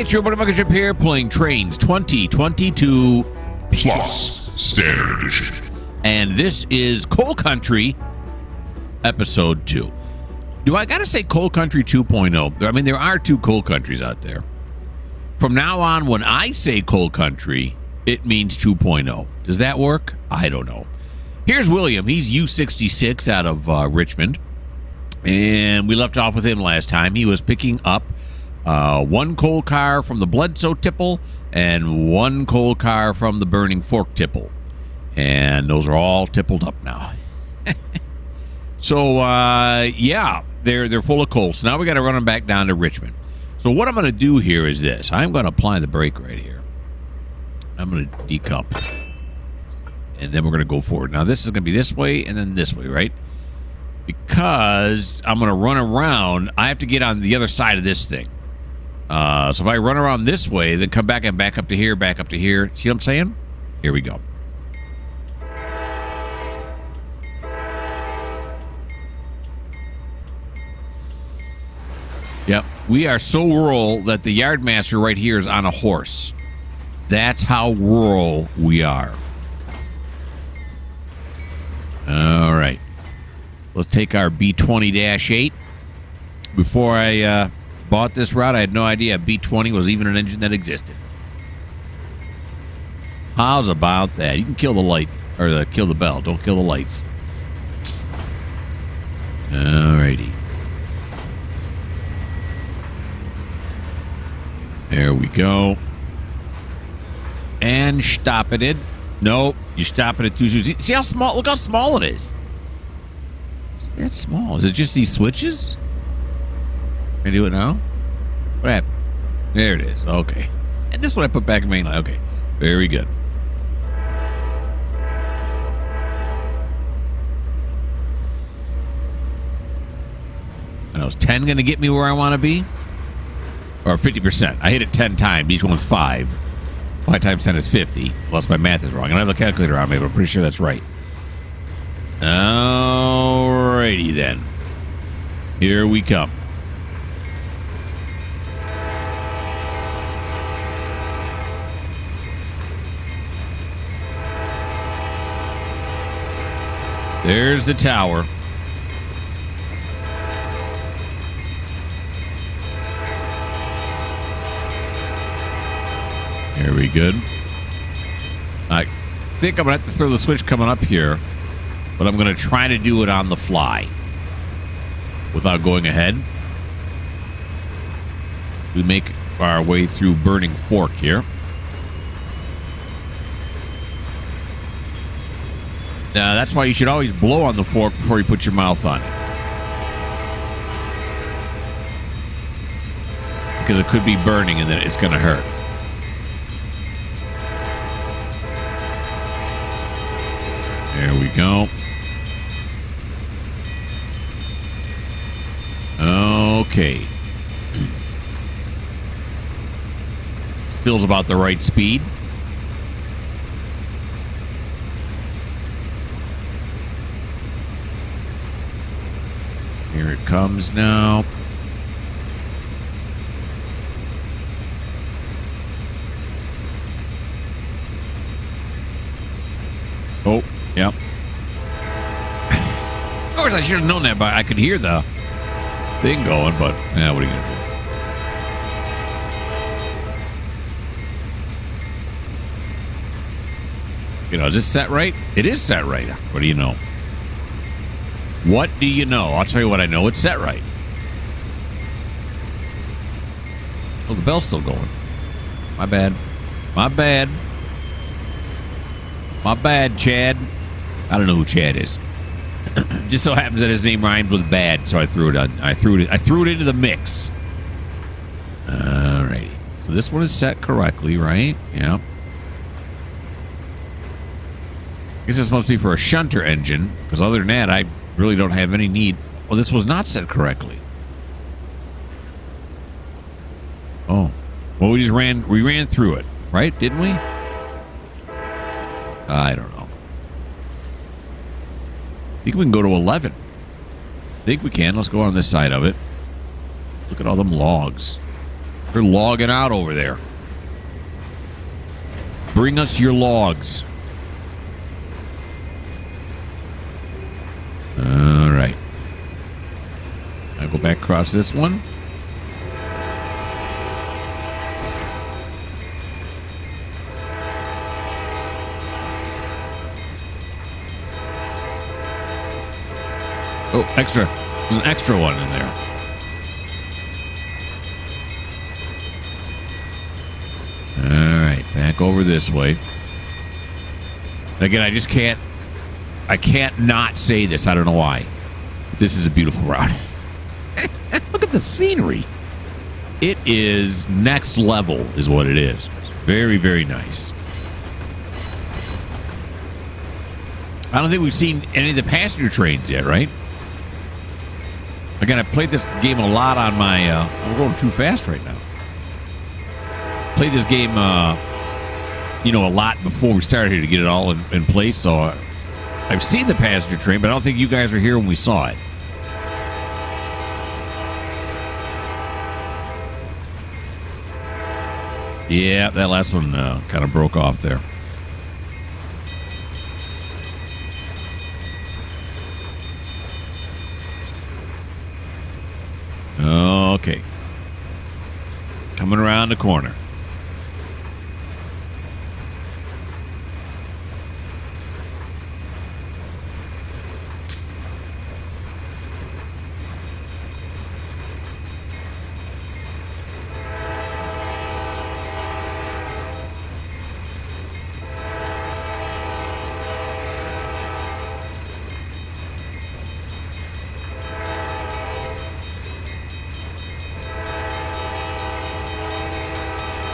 It's your buddy Mikerowchip here playing Trainz 2022 Plus Standard Edition. And this is Coal Country Episode 2. Do I gotta say Coal Country 2.0? I mean, there are two Coal Countries out there. From now on, when I say Coal Country, it means 2.0. Does that work? I don't know. Here's William. He's U66 out of Richmond. And we left off with him last time. He was picking up one coal car from the Bledsoe tipple and one coal car from the Burning Fork tipple. And those are all tippled up now. So, yeah, they're full of coal. So now we got to run them back down to Richmond. So what I'm going to do here is this. I'm going to apply the brake right here. I'm going to decup. And then we're going to go forward. Now, this is going to be this way and then this way, right? Because I'm going to run around. I have to get on the other side of this thing. So if I run around this way, then come back and back up to here, back up to here. See what I'm saying? Here we go. Yep. We are so rural that the yardmaster right here is on a horse. That's how rural we are. All right. Let's take our B20-8. Before I bought this route, I had no idea B20 was even an engine that existed. How's about that? You can kill the light, or kill the bell. Don't kill the lights. All righty. There we go. And stopping it. Nope, you're stopping it too soon. See how small? Look how small it is. That's small. Is it just these switches? Can I do it now? What happened? There it is. Okay. And this one I put back in main line. Okay. Very good. I know, is 10 going to get me where I want to be? Or 50%. I hit it 10 times. Each one's 5. 5 times 10 is 50. Unless my math is wrong. I don't have a calculator on me, but I'm pretty sure that's right. Alrighty then. Here we come. There's the tower. Very good. I think I'm going to have to throw the switch coming up here, but I'm going to try to do it on the fly without going ahead. We make our way through Burning Fork here. That's why you should always blow on the fork before you put your mouth on it. Because it could be burning and then it's going to hurt. There we go. Okay. Feels about the right speed. Here it comes now. Oh, yep. Of course, I should have known that, but I could hear the thing going, but yeah, what are you going to do? You know, is this set right? It is set right. What do you know? What do you know? I'll tell you what I know. It's set right. Oh, the bell's still going. My bad. My bad. My bad, Chad. I don't know who Chad is. Just so happens that his name rhymes with bad, so I threw it on. I threw it into the mix. Alrighty. So this one is set correctly, right? Yeah. I guess this must be for a shunter engine, because other than that, I really don't have any need. Well, this was not set correctly. Oh. Well, we ran through it, right? Didn't we? I don't know. I think we can go to 11. I think we can. Let's go on this side of it. Look at all them logs. They're logging out over there. Bring us your logs. All right. I'll go back across this one. Oh, extra. There's an extra one in there. All right, back over this way. Again, I can't not say this. I don't know why. This is a beautiful route. Look at the scenery. It is next level is what it is. It's very, very nice. I don't think we've seen any of the passenger trains yet, right? Again, I played this game a lot on my... we're going too fast right now. Played this game, a lot before we started here to get it all in place. So I've seen the passenger train, but I don't think you guys were here when we saw it. Yeah, that last one kind of broke off there. Okay. Coming around the corner.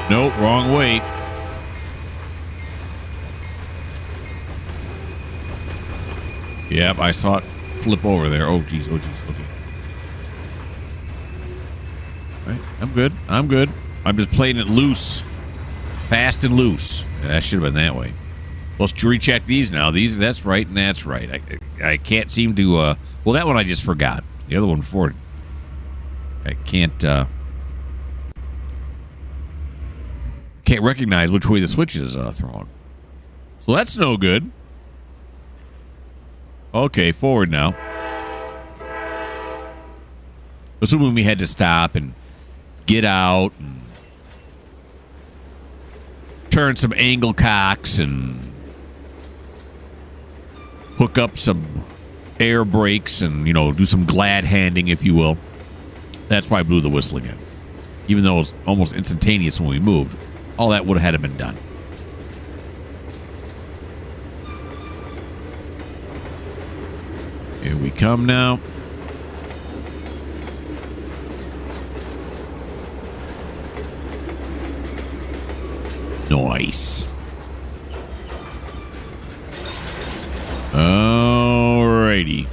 Nope, wrong way. Yep, I saw it flip over there. Oh, geez. Okay. All right, I'm good. I'm just playing it loose. Fast and loose. That should have been that way. Let's recheck these now. That's right and that's right. I can't seem to... well, that one I just forgot. The other one before... I can't recognize which way the switch is thrown. So that's no good. Okay, forward now. Assuming we had to stop and get out and turn some angle cocks and hook up some air brakes and, do some glad handing, if you will. That's why I blew the whistle again. Even though it was almost instantaneous when we moved. All that would have had to been done. Here we come now. Nice. Alrighty.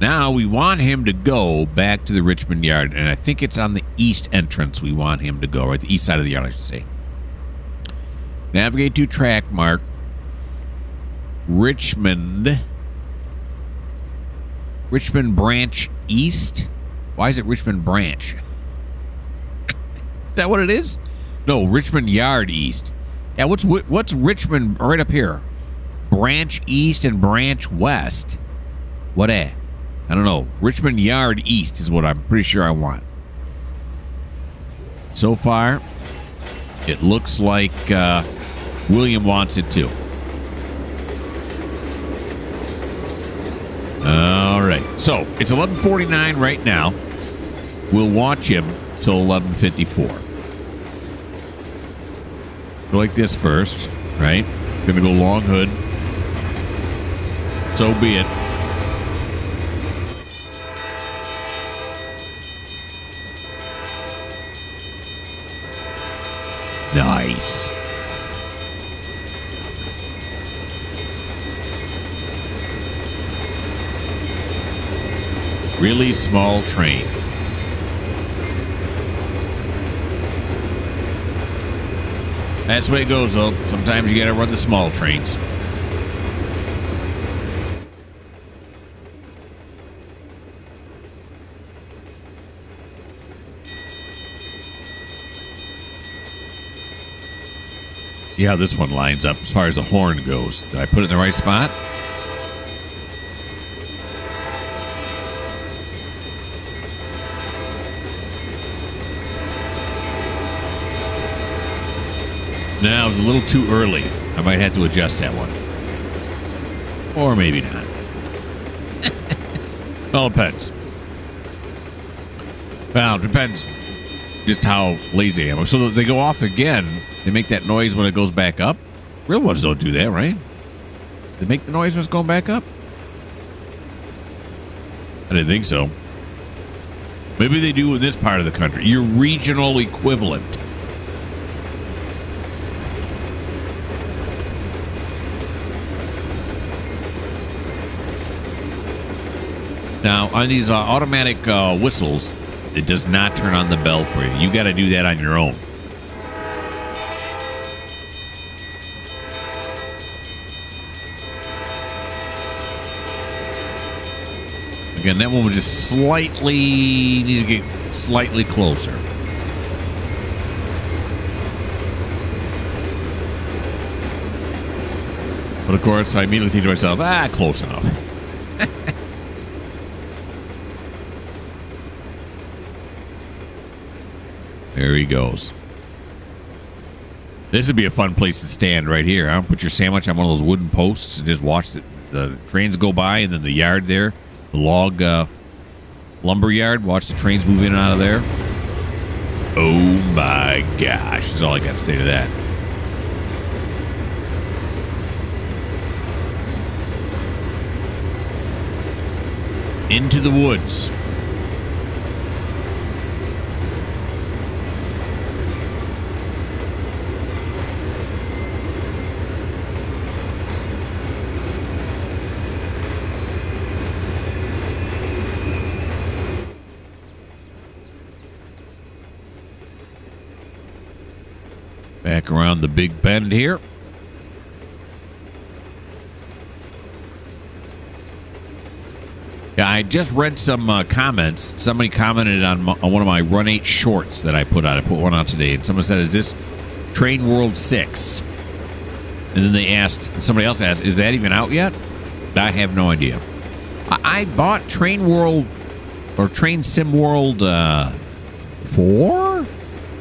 Now we want him to go back to the Richmond yard, and I think it's on the east entrance we want him to go, right? The east side of the yard, I should say. Navigate to track mark. Richmond Branch East? Why is it Richmond Branch? Is that what it is? No, Richmond Yard East. Yeah, what's Richmond right up here? Branch East and Branch West. What I don't know. Richmond Yard East is what I'm pretty sure I want. So far, it looks like William wants it too. All right. So it's 11:49 right now. We'll watch him till 11:54. Go like this first, right? Gonna go long hood. So be it. Nice. Really small train. That's the way it goes, though. Sometimes you gotta run the small trains. see how this one lines up as far as the horn goes. Did I put it in the right spot? No, it was a little too early. I might have to adjust that one. Or maybe not. Well, it depends. Well, it depends just how lazy I am. So they go off again. They make that noise when it goes back up. Real ones don't do that, right? They make the noise when it's going back up? I didn't think so. Maybe they do in this part of the country. Your regional equivalent. Now, on these automatic whistles, it does not turn on the bell for you. You got to do that on your own. Again, that one was just slightly, need to get slightly closer. But of course, I immediately think to myself, close enough. There he goes. This would be a fun place to stand right here, huh? Put your sandwich on one of those wooden posts and just watch the trains go by, and then the yard there, the log lumber yard. Watch the trains move in and out of there. Oh my gosh, that's all I got to say to that. Into the woods. Back around the big bend here. Yeah, I just read some comments. Somebody commented on one of my Run 8 shorts that I put out. I put one out today, and someone said, "Is this Train World 6?" And then they asked, somebody else asked, "Is that even out yet?" I have no idea. I bought Train World or Train Sim World 4.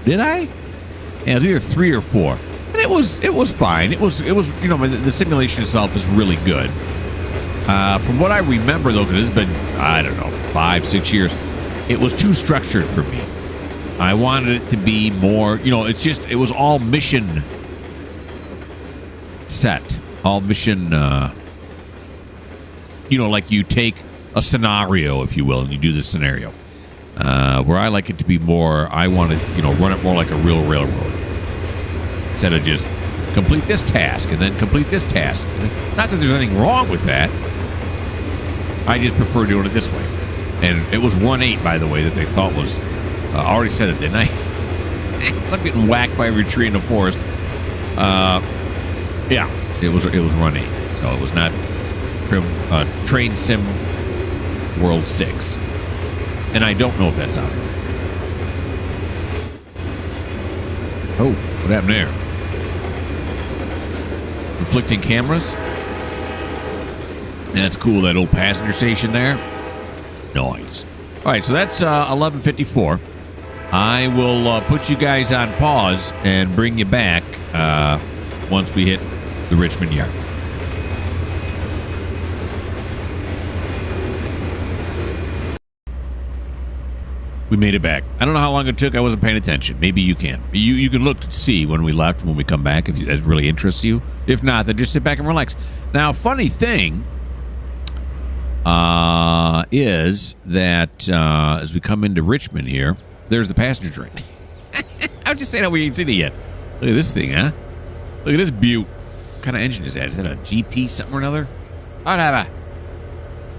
Did I? Yeah, it was either 3 or 4, and it was fine. It was you know, the simulation itself is really good. From what I remember though, because it's been, I don't know, 5-6 years, it was too structured for me. I wanted it to be more, you know, it was all mission set, all mission. You know, like you take a scenario, if you will, and you do the scenario. Where I like it to be more, I want to, you know, run it more like a real railroad. Instead of just complete this task and then complete this task. Not that there's anything wrong with that. I just prefer doing it this way. And it was 1-8, by the way, that they thought was, I already said it, didn't I? So I'm getting whacked by every tree in the forest. Yeah, it was Run 8. So it was not Train Sim World 6. And I don't know if that's out. Oh, what happened there? Reflecting cameras. That's cool, that old passenger station there. Nice. All right, so that's 11:54. I will put you guys on pause and bring you back once we hit the Richmond Yard. We made it back. I don't know how long it took. I wasn't paying attention. Maybe you can. You can look to see when we left, when we come back, if that really interests you. If not, then just sit back and relax. Now, funny thing is that as we come into Richmond here, there's the passenger train. I'm just saying how we ain't seen it yet. Look at this thing, huh? Look at this beaut. What kind of engine is that? Is that a GP something or another? Whatever.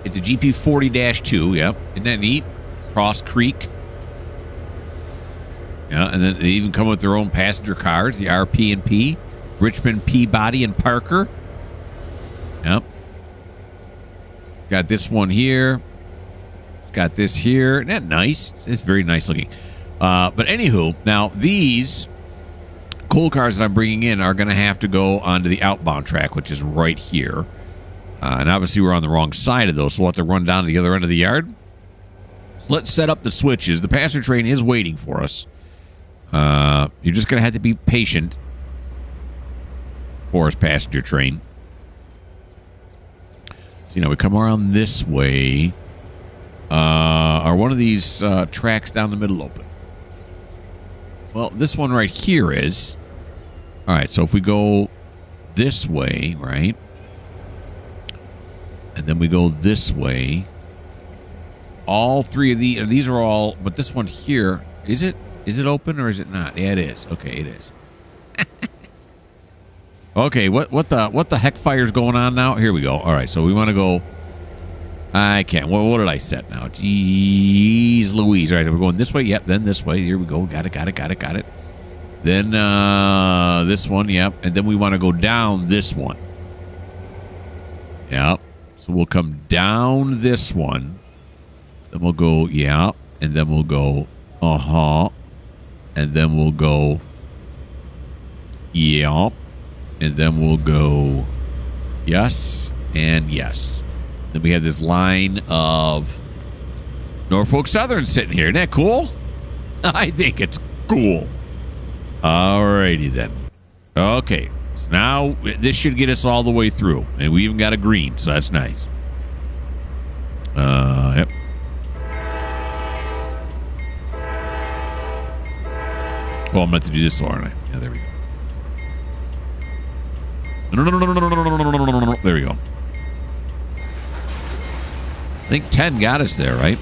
It's a GP 40-2. Yep. Isn't that neat? Cross Creek. Yeah, and then they even come with their own passenger cars, the RP&P, Richmond, Peabody, and Parker. Yep. Got this one here. It's got this here. Isn't that nice? It's very nice looking. But anywho, now these coal cars that I'm bringing in are going to have to go onto the outbound track, which is right here. And obviously we're on the wrong side of those, so we'll have to run down to the other end of the yard. So let's set up the switches. The passenger train is waiting for us. You're just going to have to be patient for us, passenger train. So, you know, we come around this way. Are one of these tracks down the middle open? Well, this one right here is. All right, so if we go this way, right? And then we go this way. All three of these are all, but this one here, is it open or is it not? Yeah, it is. Okay, it is. Okay, what the heck fire's going on now? Here we go. All right, so we want to go. I can't. What did I set now? Jeez Louise. All right, we're going this way. Yep, then this way. Here we go. Got it. Then this one. Yep. And then we want to go down this one. Yep. So we'll come down this one. Then we'll go, yeah. And then we'll go, uh-huh. And then we'll go, yeah. And then we'll go, yes and yes. Then we have this line of Norfolk Southern sitting here. Isn't that cool? I think it's cool. Alrighty then. Okay. So now this should get us all the way through. And we even got a green, so that's nice. Yep. Well, I'm going to have to do this, aren't I? Yeah, there we go. No. There we go. I think 10 got us there, right?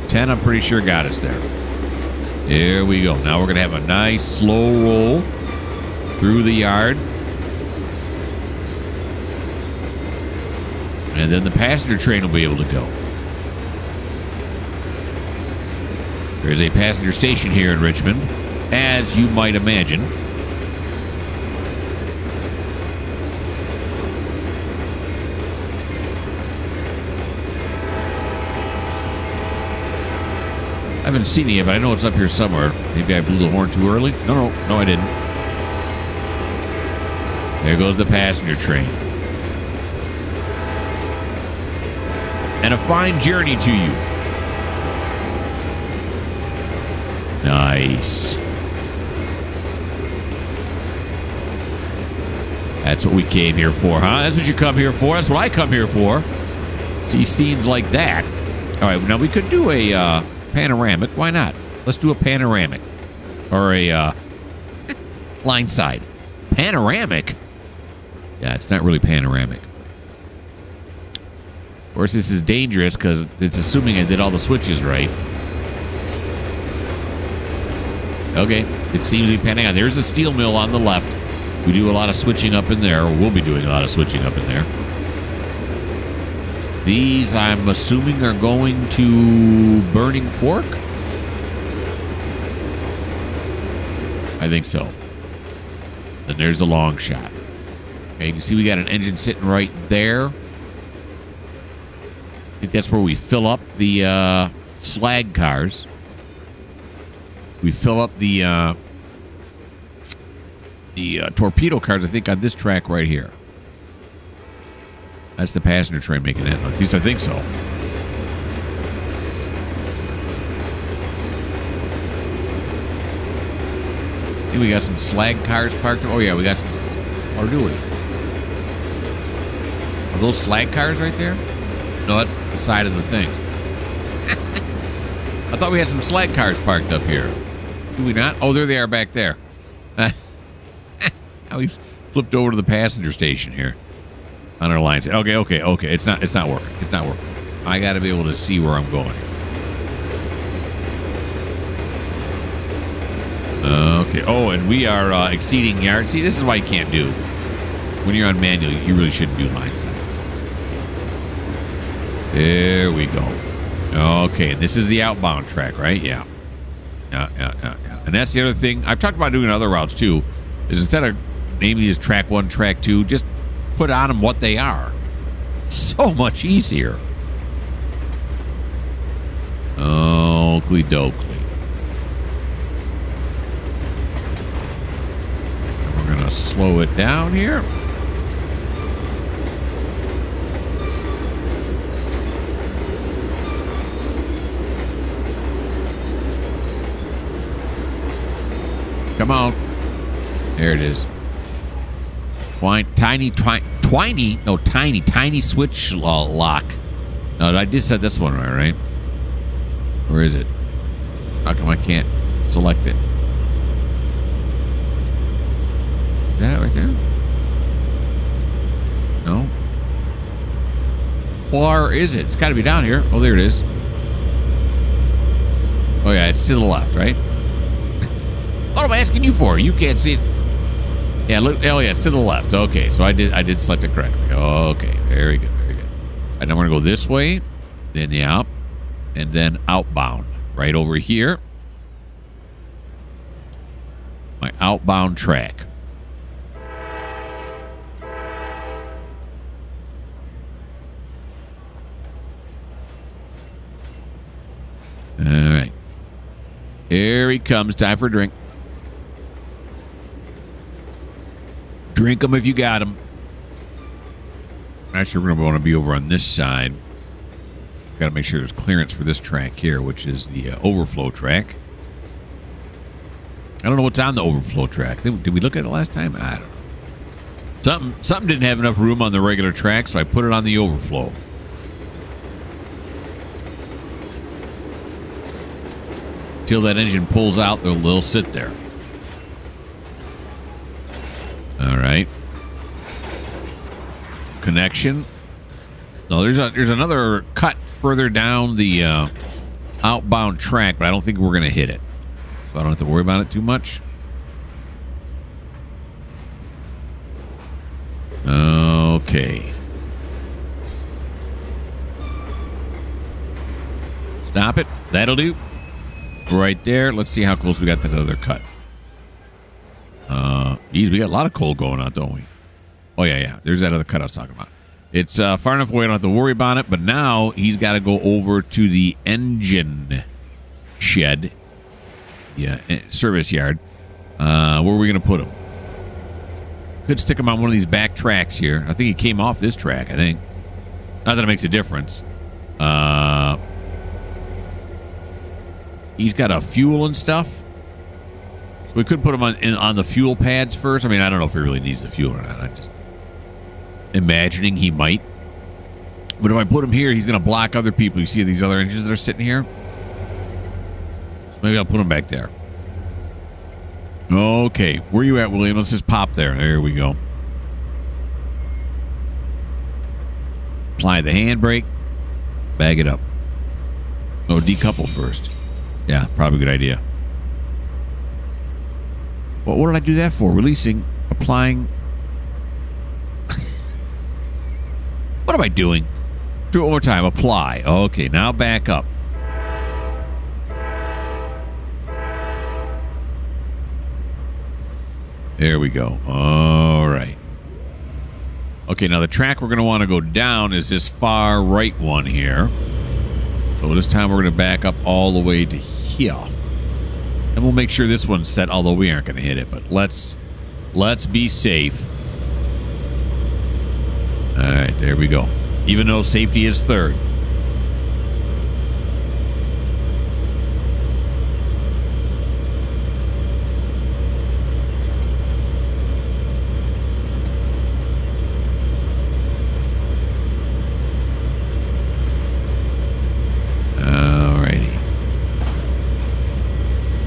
10, I'm pretty sure, got us there. There we go. Now we're going to have a nice slow roll through the yard. And then the passenger train will be able to go. There's a passenger station here in Richmond, as you might imagine. I haven't seen it yet, but I know it's up here somewhere. Maybe I blew the horn too early. No, I didn't. There goes the passenger train. And a fine journey to you. Nice. That's what we came here for, huh? That's what you come here for. That's what I come here for. See scenes like that. All right, now we could do a panoramic. Why not? Let's do a panoramic. Or a line side. Panoramic? Yeah, it's not really panoramic. Of course, this is dangerous because it's assuming I did all the switches right. Okay, it seems to be panning out. There's the steel mill on the left. We do a lot of switching up in there, or we'll be doing a lot of switching up in there. These, I'm assuming, are going to Burning Fork? I think so. Then there's the long shot. Okay, you can see we got an engine sitting right there. I think that's where we fill up the slag cars. We fill up the torpedo cars, I think, on this track right here. That's the passenger train making that. At least I think so. I think we got some slag cars parked. Oh, yeah, we got some. Or do we? Are those slag cars right there? No, that's the side of the thing. I thought we had some slag cars parked up here. Do we not? Oh, there they are back there. Now we've flipped over to the passenger station here on our lines. Okay. It's not working. It's not working. I got to be able to see where I'm going here. Okay. Oh, and we are exceeding yard. See, this is why you can't do. When you're on manual, you really shouldn't do line side. There we go. Okay, this is the outbound track, right? Yeah. Yeah. And that's the other thing. I've talked about doing other routes, too, is instead of naming these track 1, track 2, just put on them what they are. So much easier. Oakley dokley. slow it down here. Come on. There it is. Tiny switch lock. No, I did set this one right? Where is it? How come I can't select it? Is that it right there? No. Where is it? It's got to be down here. Oh, there it is. Oh, yeah, it's to the left, right? What am I asking you for? You can't see it. Yeah, look. Oh, yeah, it's to the left. Okay, so I did select it correctly. Okay, very good, very good. And I'm going to go this way, then the out, and then outbound. Right over here. My outbound track. All right. Here he comes. Time for a drink. Drink them if you got them. Actually, we're going to want to be over on this side. Got to make sure there's clearance for this track here, which is the overflow track. I don't know what's on the overflow track. Did we look at it last time? I don't know. Something didn't have enough room on the regular track, so I put it on the overflow. Till that engine pulls out, they'll sit there. All right. Connection. No, there's another cut further down the outbound track, but I don't think we're going to hit it. So I don't have to worry about it too much. Okay. Stop it. That'll do. Right there. Let's see how close we got to the other cut. Geez, we got a lot of coal going on, don't we? Oh, yeah. There's that other cut I was talking about. It's far enough away I don't have to worry about it, but now he's got to go over to the engine shed. Yeah, service yard. Where are we going to put him? Could stick him on one of these back tracks here. I think he came off this track, I think. Not that it makes a difference. He's got a fuel and stuff. So we could put him on the fuel pads first. I mean, I don't know if he really needs the fuel or not. I'm just imagining he might. But if I put him here, he's going to block other people. You see these other engines that are sitting here? So maybe I'll put him back there. Okay. Where you at, William? Let's just pop there. There we go. Apply the handbrake. Bag it up. Oh, decouple first. Yeah, probably a good idea. Well, what did I do that for? Releasing, applying. What am I doing? Do it one more time. Apply. Okay, now back up. There we go. All right. Okay, now the track we're going to want to go down is this far right one here. So this time we're going to back up all the way to here. And we'll make sure this one's set, although we aren't going to hit it. But let's be safe. All right, there we go. Even though safety is third.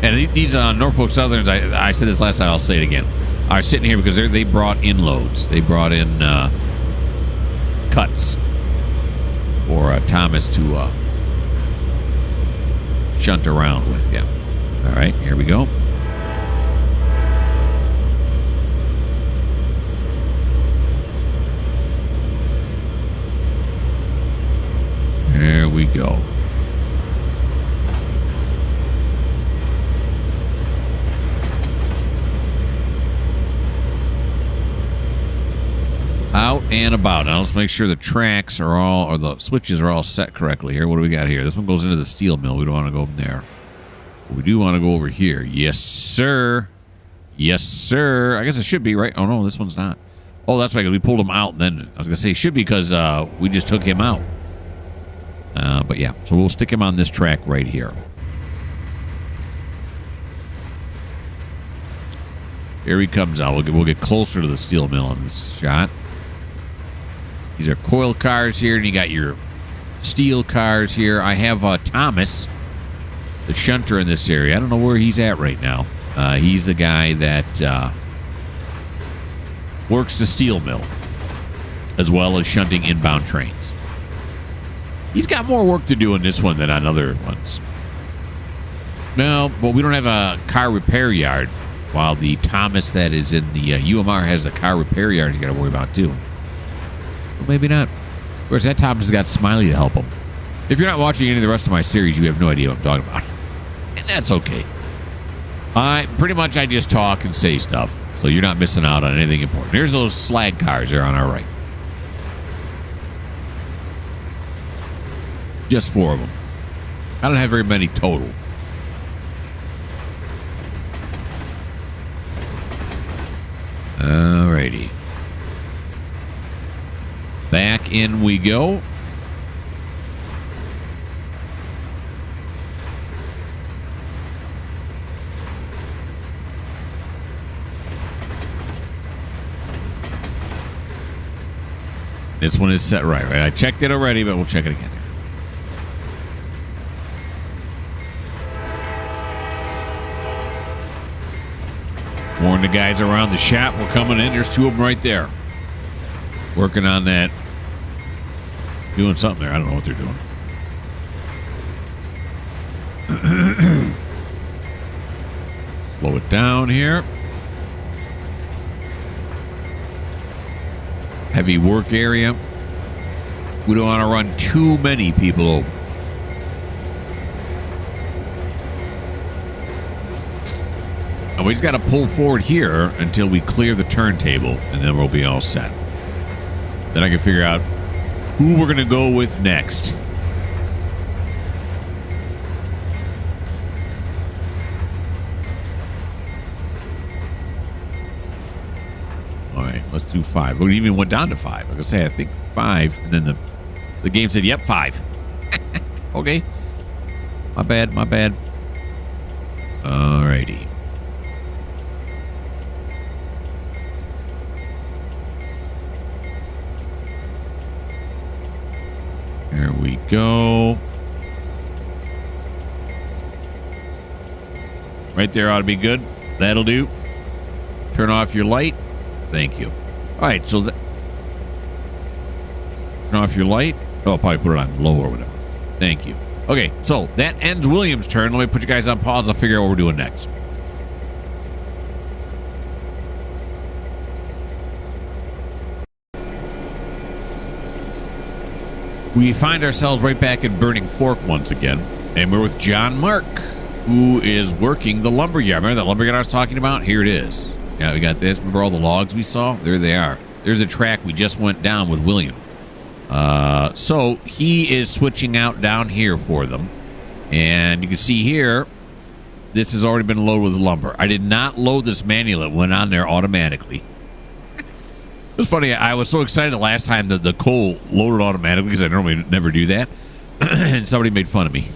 And these Norfolk Southerns, I said this last time, I'll say it again, are sitting here because they brought in loads. They brought in cuts for Thomas to shunt around with. Yeah. All right, here we go. There we go. Out and about. Now let's make sure the tracks are all, or the switches are all set correctly here. What do we got here? This one goes into the steel mill. We don't want to go there. We do want to go over here. Yes, sir. Yes, sir. I guess it should be, right? Oh, no, this one's not. Oh, that's right, 'cause we pulled him out. And then I was going to say it should be because we just took him out. But yeah, so we'll stick him on this track right here. Here he comes out. We'll get closer to the steel mill on this shot. These are coil cars here, and you got your steel cars here. I have Thomas, the shunter in this area. I don't know where he's at right now. He's the guy that works the steel mill, as well as shunting inbound trains. He's got more work to do in this one than on other ones. No, but we don't have a car repair yard, while the Thomas that is in the UMR has the car repair yard you got to worry about, too. Well, maybe not. Of course, that Thomas has got Smiley to help him. If you're not watching any of the rest of my series, you have no idea what I'm talking about. And that's okay. Pretty much I just talk and say stuff, so you're not missing out on anything important. Here's those slag cars there on our right. Just 4 of them. I don't have very many total. Alrighty. Back in we go. This one is set right? I checked it already, but we'll check it again. Warn the guys around the shop. We're coming in. There's 2 of them right there. Working on that. Doing something there. I don't know what they're doing. Slow it down here. Heavy work area. We don't want to run too many people over. And we just got to pull forward here until we clear the turntable, and then we'll be all set. Then I can figure out who we're going to go with next. All right, let's do 5. We even went down to 5. I was going to say, I think 5, and then the game said, yep, 5. Okay. My bad, my bad. All righty. There we go. Right there ought to be good. That'll do. Turn off your light. Thank you. All right, so turn off your light. Oh, I'll probably put it on low or whatever. Thank you. Okay, so that ends William's turn. Let me put you guys on pause. I'll figure out what we're doing next. We find ourselves right back in Burning Fork once again, and we're with John Mark, who is working the lumberyard. Remember that lumberyard I was talking about? Here it is. Yeah, we got this. Remember all the logs we saw? There they are. There's a track we just went down with William. So he is switching out down here for them, and you can see here, this has already been loaded with lumber. I did not load this manually. It went on there automatically. It was funny. I was so excited the last time that the coal loaded automatically because I normally never do that. And somebody made fun of me.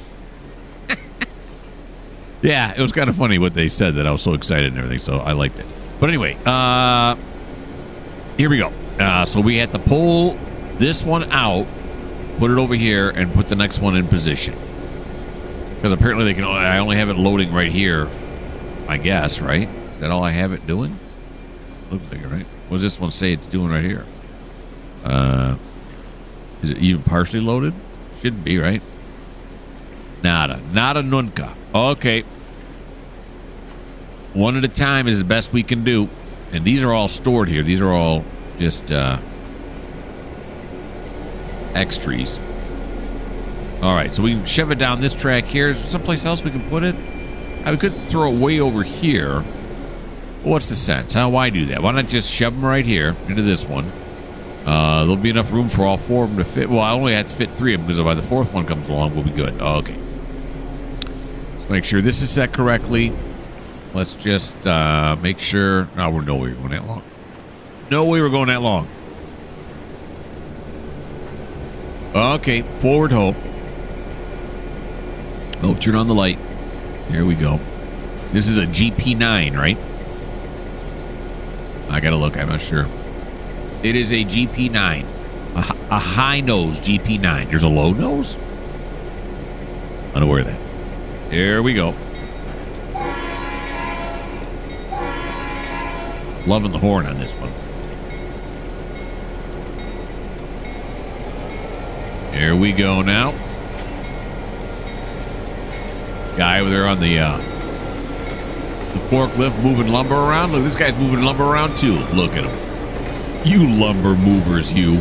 Yeah, it was kind of funny what they said that I was so excited and everything. So I liked it. But anyway, here we go. So we had to pull this one out, put it over here, and put the next one in position. Because apparently they can. I only have it loading right here, I guess, right? Is that all I have it doing? Looks like it, right? What does this one say it's doing right here? Is it even partially loaded? Shouldn't be, right? Nada nunca. Okay. One at a time is the best we can do. And these are all stored here. These are all just extras. All right, so we can shove it down this track here. Is there someplace else we can put it? We could throw it way over here. What's the sense? Why do that? Why not just shove them right here into this one? There'll be enough room for all 4 of them to fit. Well, I only have to fit 3 of them because by the 4th one comes along, we'll be good. Okay. Let's make sure this is set correctly. Let's just make sure. No, we're no way we're going that long. No way we're going that long. Okay, forward hoe. Oh, turn on the light. There we go. This is a GP9, right? I gotta look. I'm not sure. It is a GP9. A high nose GP9. There's a low nose? Unaware of that. There we go. Loving the horn on this one. There we go now. Guy over there on the forklift moving lumber around. Look, this guy's moving lumber around too. Look at him. You lumber movers, you.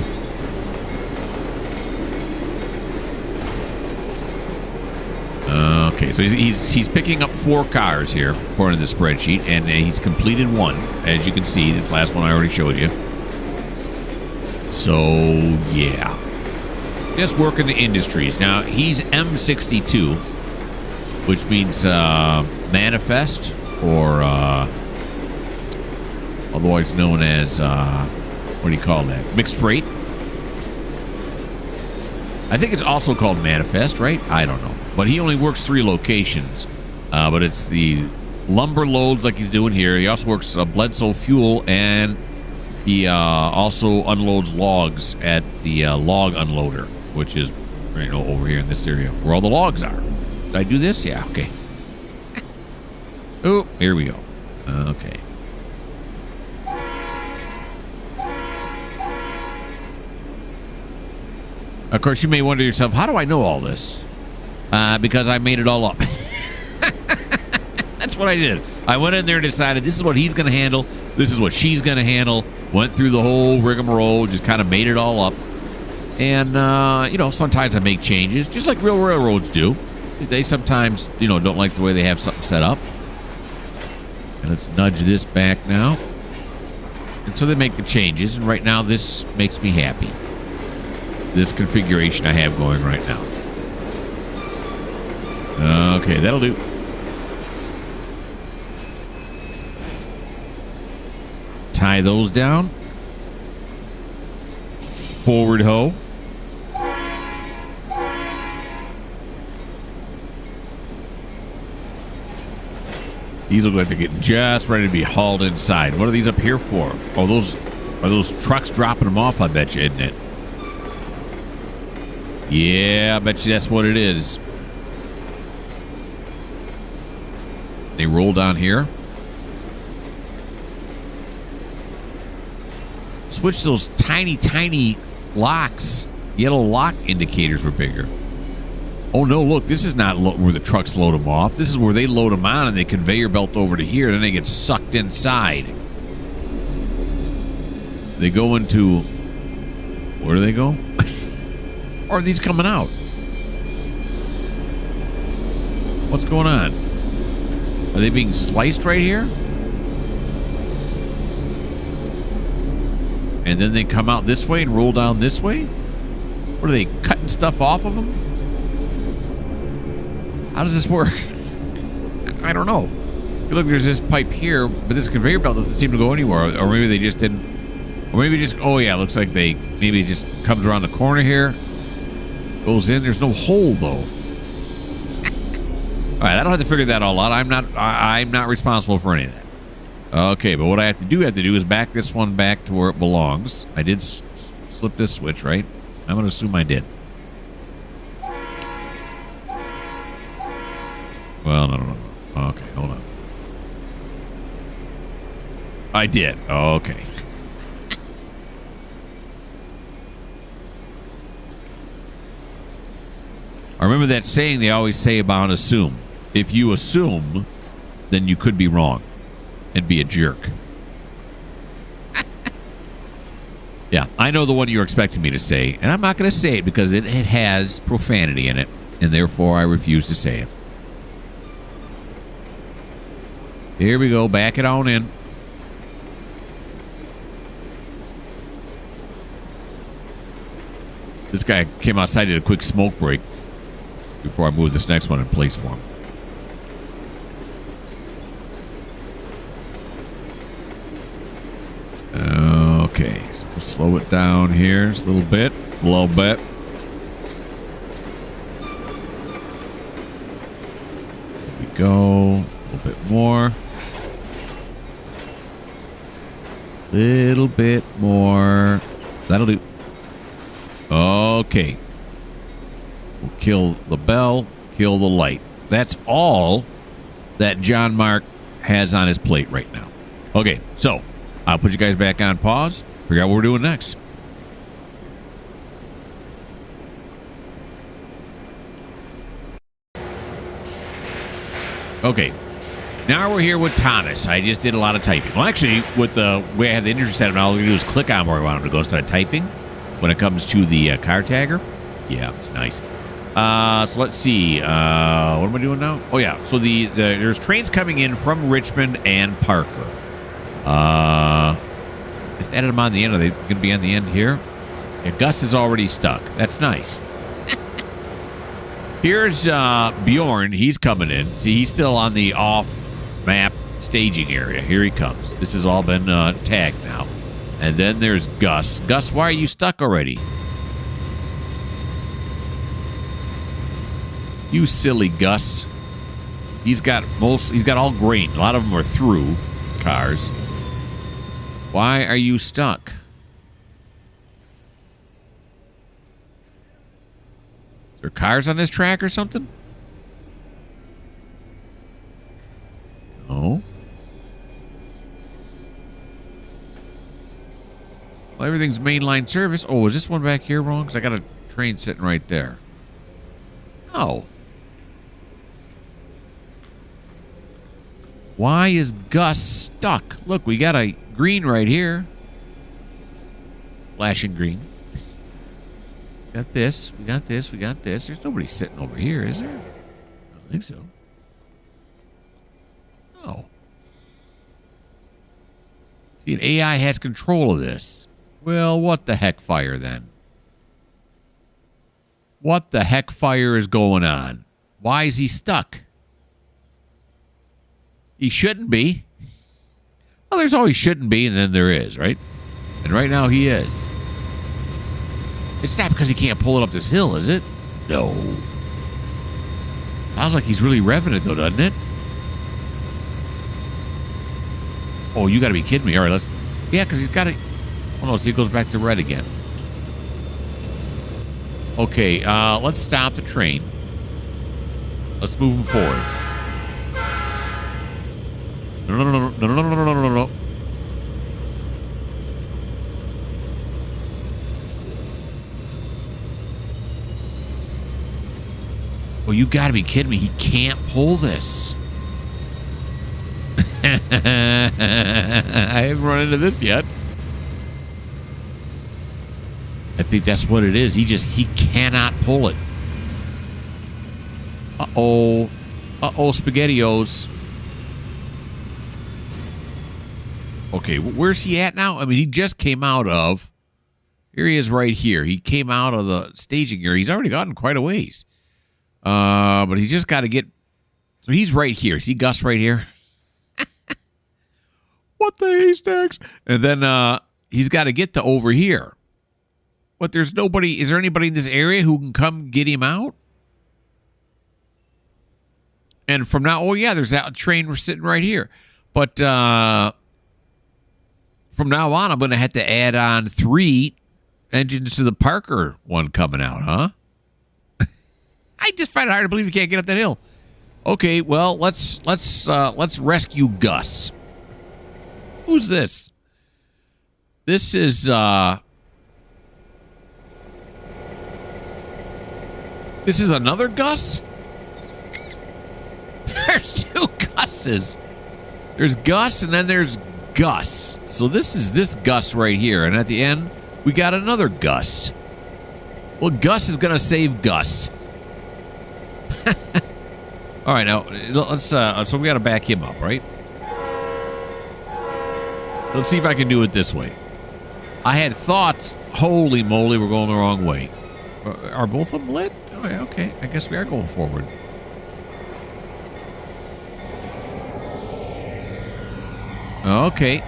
Okay, so he's picking up 4 cars here, according to the spreadsheet, and he's completed 1, as you can see. This last one I already showed you. So, yeah. Just working the industries. Now, he's M62, which means manifest, or otherwise known as, what do you call that? Mixed freight? I think it's also called manifest, right? I don't know. But he only works 3 locations. But it's the lumber loads like he's doing here. He also works Bledsoe Fuel, and he also unloads logs at the log unloader, which is, you know, over here in this area where all the logs are. Did I do this? Yeah, okay. Oh, here we go. Okay. Of course, you may wonder to yourself, how do I know all this? Because I made it all up. That's what I did. I went in there and decided this is what he's going to handle. This is what she's going to handle. Went through the whole rigmarole, just kind of made it all up. And, you know, sometimes I make changes, just like real railroads do. They sometimes, you know, don't like the way they have something set up. And let's nudge this back now. And so they make the changes. And right now, this makes me happy. This configuration I have going right now. Okay, that'll do. Tie those down. Forward hoe. These look like they're getting just ready to be hauled inside. What are these up here for? Oh, those are those trucks dropping them off, I bet you, isn't it? Yeah, I bet you that's what it is. They roll down here. Switch those tiny, tiny locks. Yellow lock indicators were bigger. Oh, no, look, this is not where the trucks load them off. This is where they load them on and they conveyor belt over to here. Then they get sucked inside. They go into... Where do they go? Or are these coming out? What's going on? Are they being sliced right here? And then they come out this way and roll down this way? What are they, cutting stuff off of them? How does this work? I don't know. Look, there's this pipe here, but this conveyor belt doesn't seem to go anywhere. Or maybe they just didn't. Or maybe just, oh yeah, looks like they, maybe it just comes around the corner here. Goes in. There's no hole though. All right, I don't have to figure that all out. I'm not responsible for any of that. Okay, but what I have to do is back this one back to where it belongs. I did slip this switch, right? I'm going to assume I did. Well, no. Okay, hold on. I did. Okay. I remember that saying they always say about assume. If you assume, then you could be wrong and be a jerk. Yeah, I know the one you're expecting me to say, and I'm not going to say it because it has profanity in it, and therefore I refuse to say it. Here we go. Back it on in. This guy came outside, did a quick smoke break before I move this next one in place for him. We'll slow it down here just a little bit. A little bit. There we go. A little bit more. Little bit more. That'll do. Okay. We'll kill the bell, kill the light. That's all that John Mark has on his plate right now. Okay, so I'll put you guys back on pause. Figure out what we're doing next. Okay. Now we're here with Thomas. I just did a lot of typing. Well, actually, with the way I have the interface set up, all I'm going to do is click on where I want him to go instead of typing when it comes to the car tagger. Yeah, it's nice. So let's see. What am I doing now? Oh, yeah. So there's trains coming in from Richmond and Parker. Just added them on the end. Are they going to be on the end here? Yeah, Gus is already stuck. That's nice. Here's Bjorn. He's coming in. See, he's still on the off-map staging area. Here he comes. This has all been tagged now. And then there's Gus. Gus, why are you stuck already? You silly Gus. He's got all grain. A lot of them are through cars. Why are you stuck? Is there cars on this track or something? No. Well, everything's mainline service. Oh, is this one back here wrong? Because I got a train sitting right there. Oh. Why is Gus stuck? Look, we got a green right here. Flashing green. Got this. We got this. We got this. There's nobody sitting over here, is there? I don't think so. No. See, an AI has control of this. Well, what the heck fire then? What the heck fire is going on? Why is he stuck? He shouldn't be. Well, there's always shouldn't be, and then there is, right? And right now he is. It's not because he can't pull it up this hill, is it? No. Sounds like he's really revving it, though, doesn't it? Oh, you got to be kidding me. All right, let's... Yeah, because he's got to... Oh, no, so he goes back to red again. Okay, let's stop the train. Let's move him forward. No. Oh, you gotta be kidding me. He can't pull this. I haven't run into this yet. I think that's what it is. He cannot pull it. Uh-oh. Uh-oh, SpaghettiOs. Okay, where's he at now? I mean, he just came out of... Here he is right here. He came out of the staging area. He's already gotten quite a ways. But he's just got to get... So he's right here. See Gus right here? What the haystacks? And then he's got to get to over here. But there's nobody... Is there anybody in this area who can come get him out? And from now... Oh, yeah, there's that train sitting right here. But... From now on, I'm going to have to add on 3 engines to the Parker one coming out, huh? I just find it hard to believe you can't get up that hill. Okay, well, let's rescue Gus. Who's this? This is This is another Gus? There's 2 Gus's. There's Gus and then there's Gus. So this is this Gus right here. And at the end, we got another Gus. Well, Gus is going to save Gus. All right, now, let's, so we got to back him up, right? Let's see if I can do it this way. I had thoughts, holy moly, we're going the wrong way. Are both of them lit? Oh, yeah, okay. I guess we are going forward. Okay.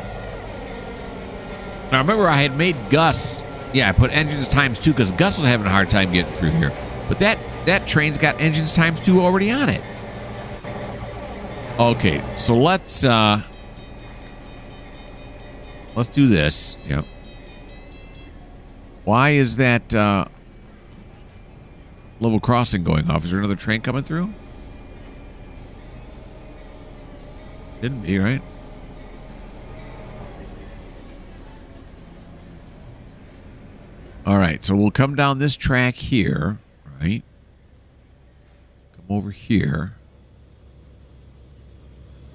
Now, remember, I had made Gus. Yeah, I put engines times 2 because Gus was having a hard time getting through here. But that train's got engines times 2 already on it. Okay, so let's do this. Yep. Why is that level crossing going off? Is there another train coming through? Didn't be, right? All right, so we'll come down this track here, right? Come over here.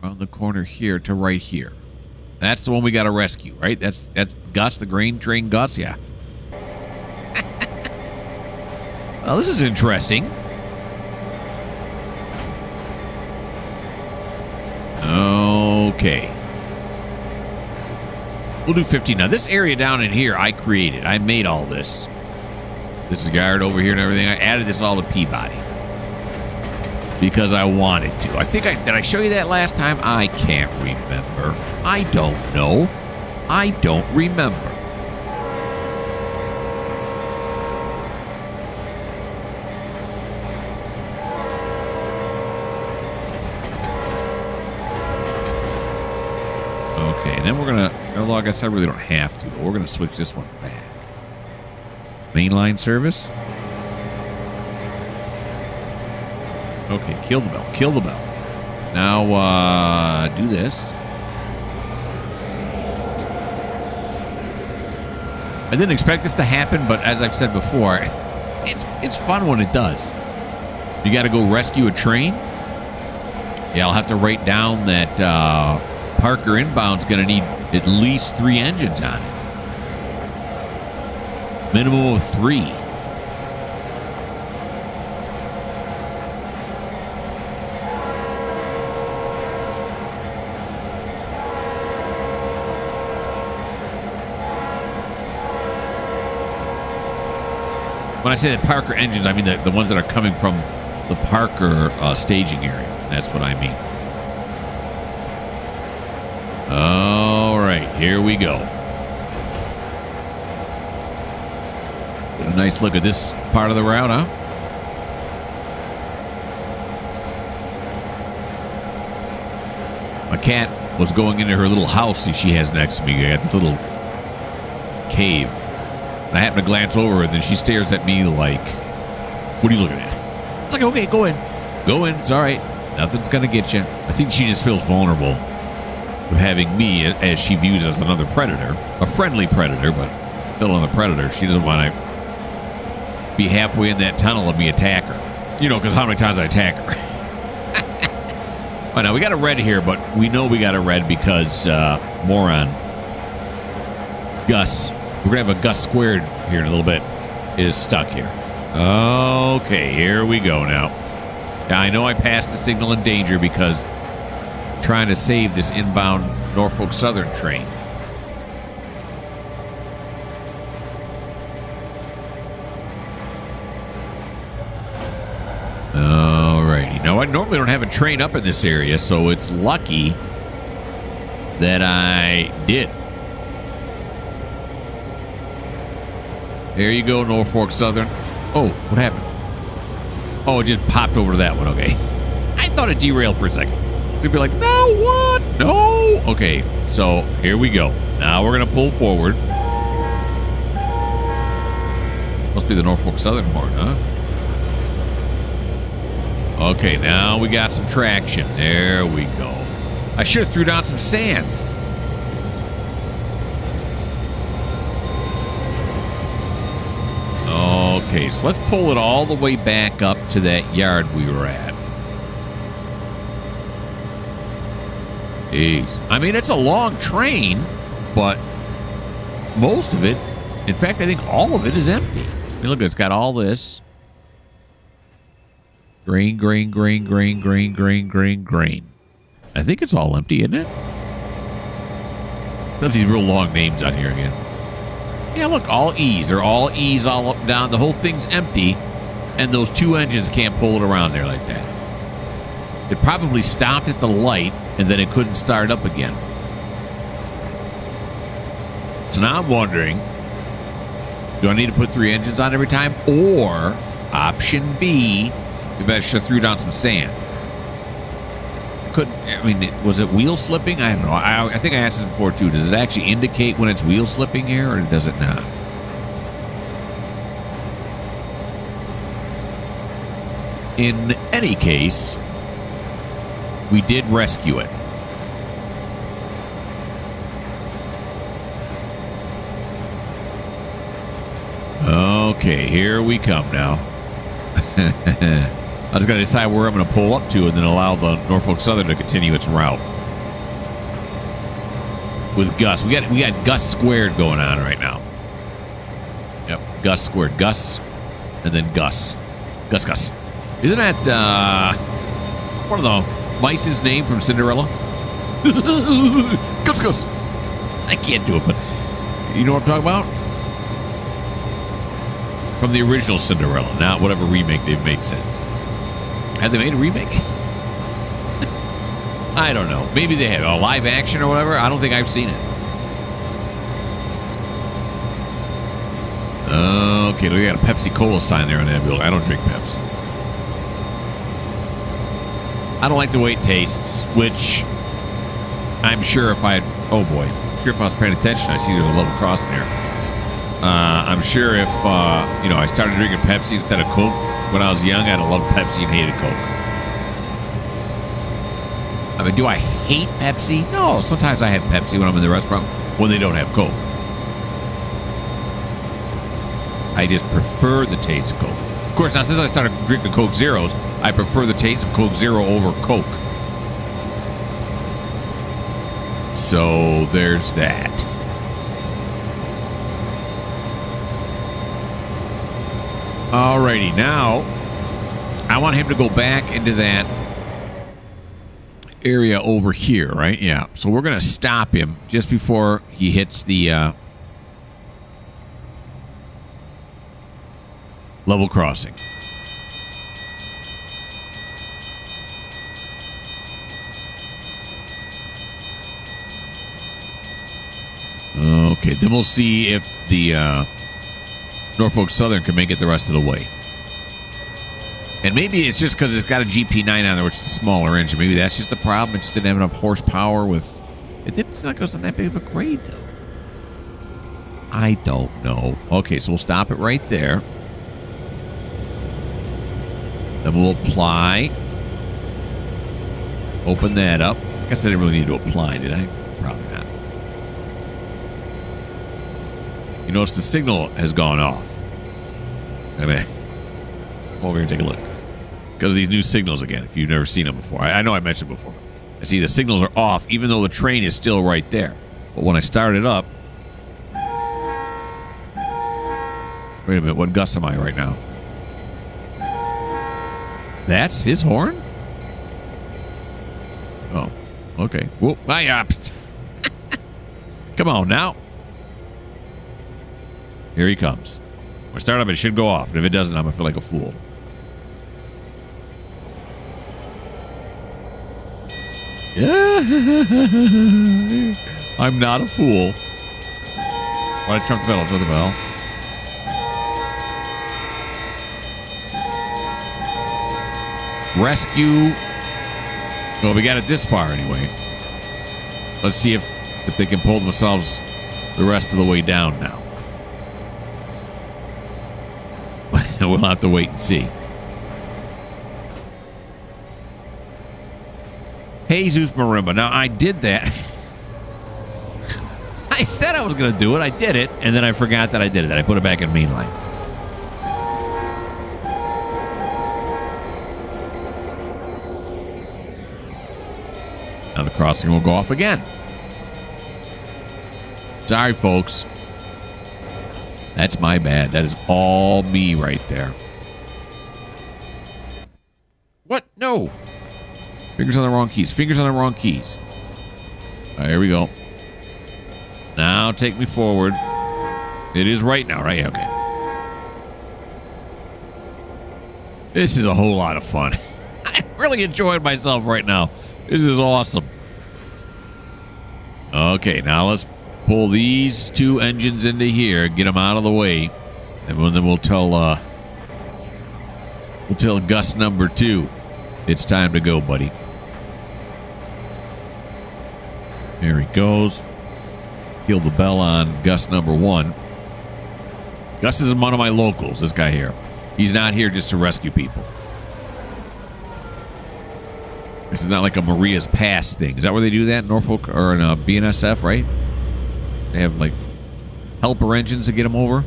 Around the corner here to right here. That's the one we got to rescue, right? That's Gus, the grain train Gus, yeah. Well, this is interesting. Okay. We'll do 15. Now, this area down in here, I created. I made all this. This yard over here and everything. I added this all to Peabody. Because I wanted to. I think did I show you that last time? I can't remember. I don't know. I don't remember. Okay, and then we're gonna, although I guess I really don't have to, but we're gonna switch this one back. Mainline service. Okay, kill the bell. Kill the bell. Now, do this. I didn't expect this to happen, but as I've said before, it's fun when it does. You got to go rescue a train. Yeah, I'll have to write down that Parker inbound's going to need at least 3 engines on it. Minimum of 3. When I say the Parker engines, I mean the ones that are coming from the Parker staging area. That's what I mean. All right, here we go. Get a nice look at this part of the route, huh? My cat was going into her little house that she has next to me. I got this little cave. And I happen to glance over, and then she stares at me like, what are you looking at? It's like, okay, go in. Go in. It's all right. Nothing's going to get you. I think she just feels vulnerable with having me, as she views as another predator. A friendly predator, but still another predator. She doesn't want to be halfway in that tunnel and me attack her. You know, because how many times I attack her. Oh, now, we got a red here, but we know we got a red because moron Gus... We're going to have a Gus squared here in a little bit. Is stuck here. Okay, here we go now. Now, I know I passed the signal in danger because I'm trying to save this inbound Norfolk Southern train. Alrighty. Now, I normally don't have a train up in this area, so it's lucky that I did. There you go, Norfolk Southern. Oh, what happened? Oh, it just popped over to that one. Okay. I thought it derailed for a second. They'd be like, no, what? No. Okay, so here we go. Now we're going to pull forward. Must be the Norfolk Southern horn, huh? Okay, now we got some traction. There we go. I should have threw down some sand. Okay, so let's pull it all the way back up to that yard we were at. Jeez. I mean, it's a long train, but most of it, in fact, I think all of it is empty. I mean, look, it's got all this. Grain. I think it's all empty, isn't it? There's these real long names on here again. Yeah, look, all E's. They're all E's all up and down. The whole thing's empty, and those 2 engines can't pull it around there like that. It probably stopped at the light, and then it couldn't start up again. So now I'm wondering, do I need to put 3 engines on every time? Or, option B, we better should have threw down some sand. Was it wheel slipping? I don't know. I think I asked this before, too. Does it actually indicate when it's wheel slipping here, or does it not? In any case, we did rescue it. Okay, here we come now. I was going to decide where I'm going to pull up to and then allow the Norfolk Southern to continue its route. With Gus. We got Gus squared going on right now. Yep, Gus squared. Gus, and then Gus. Gus. Isn't that one of the mice's name from Cinderella? Gus. I can't do it, but you know what I'm talking about? From the original Cinderella, not whatever remake they've made since. Have they made a remake? I don't know. Maybe they have a live action or whatever. I don't think I've seen it. Okay, we got a Pepsi Cola sign there on that building. I don't drink Pepsi. I don't like the way it tastes, which I'm sure if I had... Oh, boy. I'm sure if I was paying attention, I see there's a level crossing there. I'm sure if, I started drinking Pepsi instead of Coke when I was young, I'd have loved Pepsi and hated Coke. I mean, do I hate Pepsi? No, sometimes I have Pepsi when I'm in the restaurant when they don't have Coke. I just prefer the taste of Coke. Of course, now since I started drinking Coke Zeros, I prefer the taste of Coke Zero over Coke. So there's that. Alrighty, now I want him to go back into that area over here, right? Yeah. So we're going to stop him just before he hits the level crossing. Okay, then we'll see if the Norfolk Southern can make it the rest of the way. And maybe it's just because it's got a GP9 on there, which is a smaller engine. Maybe that's just the problem. It just didn't have enough horsepower with... It's not on that big of a grade, though. I don't know. Okay, so we'll stop it right there. Then we'll apply. Open that up. I guess I didn't really need to apply, did I? Probably not. You notice the signal has gone off. I mean, come over here and take a look. Because of these new signals again, if you've never seen them before. I know I mentioned before. I see the signals are off, even though the train is still right there. But when I start it up... Wait a minute, what Gus am I right now? That's his horn? Oh, okay. Whoop, come on now. Here he comes. When I start up, it should go off. And if it doesn't, I'm going to feel like a fool. Yeah. I'm not a fool. Why did I trump the bell? Trump the bell. Rescue. Well, we got it this far anyway. Let's see if they can pull themselves the rest of the way down now. We'll have to wait and see. Jesus Marimba. Now, I did that. I said I was going to do it. I did it, and then I forgot that I did it. I put it back in mainline. Now the crossing will go off again. Sorry, folks. That's my bad. That is all me right there. What? No. Fingers on the wrong keys. Fingers on the wrong keys. All right, here we go. Now take me forward. It is right now, right? Okay. This is a whole lot of fun. I'm really enjoying myself right now. This is awesome. Okay, now let's pull these two engines into here, get them out of the way, and then we'll tell Gus number 2 it's time to go, buddy. There he goes. Kill the bell on Gus number 1. Gus is one of my locals, this guy here. He's not here just to rescue people. This is not like a Maria's Pass thing. Is that where they do that in Norfolk or in BNSF, right? They have like helper engines to get them over.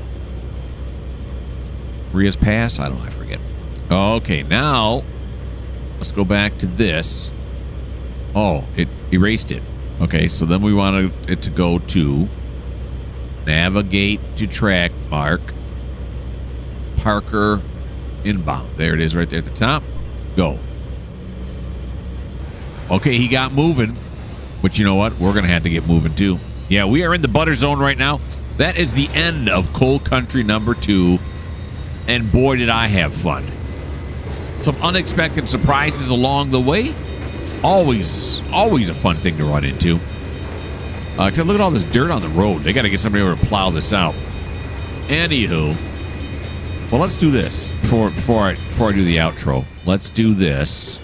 Maria's Pass? I don't know, I forget. Okay, now let's go back to this. Oh, it erased it. Okay, so then we want it to go to navigate to track mark Parker inbound. There it is right there at the top. Go. Okay, he got moving. But you know what? We're going to have to get moving too. Yeah, we are in the butter zone right now. That is the end of Coal Country number 2. And boy, did I have fun. Some unexpected surprises along the way. Always a fun thing to run into. Except look at all this dirt on the road. They got to get somebody over to plow this out. Anywho, well, let's do this before I do the outro. Let's do this.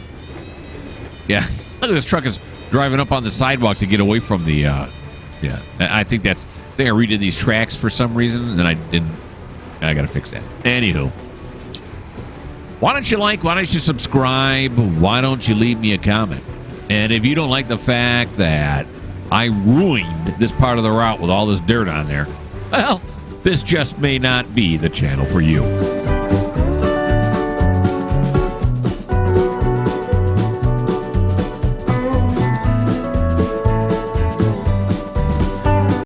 Yeah, look at this truck is driving up on the sidewalk to get away from the. Yeah, I think I redid these tracks for some reason, and I didn't. I got to fix that. Anywho. Why don't you like? Why don't you subscribe? Why don't you leave me a comment? And if you don't like the fact that I ruined this part of the route with all this dirt on there, well, this just may not be the channel for you.